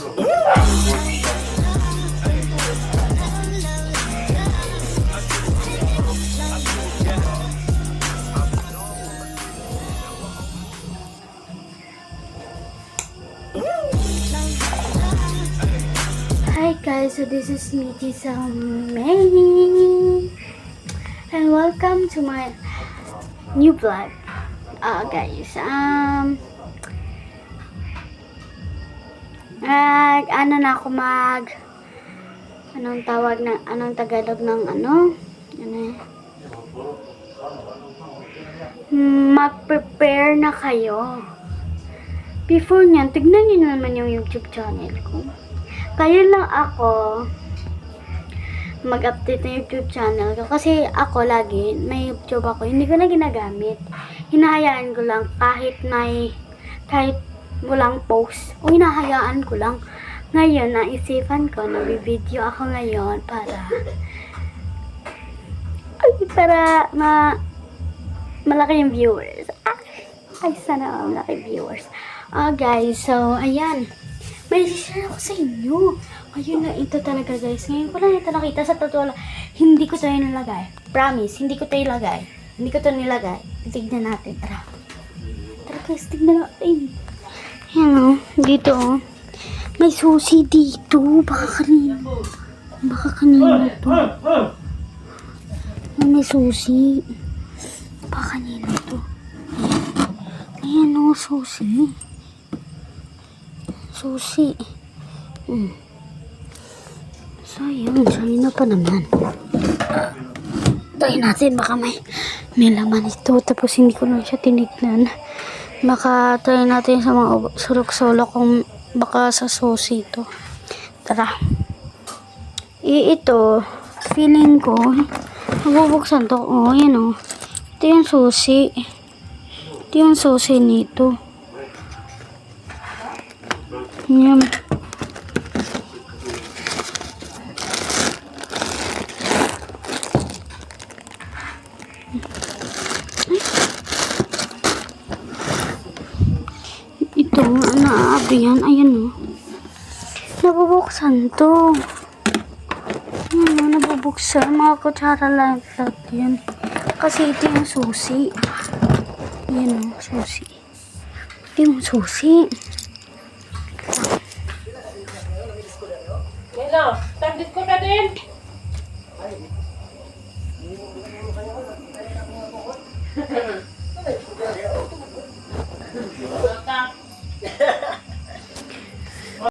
Hi guys, so this is me, Tisa May, and welcome to my new vlog. Guys, ano na ako anong tawag na, anong Tagalog ng mag-prepare na kayo. Before nyan, tignan nyo naman yung YouTube channel ko. Kaya lang ako mag-update ng YouTube channel ko. Kasi ako lagi, may YouTube ako, hindi ko na ginagamit. Hinahayaan ko lang kahit walang post. O hinahayaan ko lang. Ngayon, naisipan ko, nabibideo ako ngayon para malaki yung viewers. Ay, sana malaki viewers. Guys, so, ayan. May share ako sa inyo. Ayun na, ito talaga guys. Ngayon ko lang ito nakita sa totoo lang. Hindi ko ito nilagay. Promise, hindi ko ito ilagay. Hindi ko ito nilagay. Tignan natin. Tara guys, tignan natin. Ayan o, dito o. May susi dito. Baka kanina to. May susi. Baka kanina to. Ayan o, susi. Susi. So, yun. Sabi na pa naman. Tayo natin. Baka may laman ito. Tapos, hindi ko na siya tinignan. Baka tayo natin sa mga sulok-sulok kung baka sa susi ito. Tara. Ito, feeling ko, mabubuksan to. Oh, yan o. Ito yung susi. Ito yung susi nito. Yan. Ito, naabihan. Ayan o. Nabubuksan to. Ayan o, nabubuksan. Mga kutsara lang yan. Kasi ito yung susi. Ayan o, susi. Ito yung susi. Hello, tandit ko na din.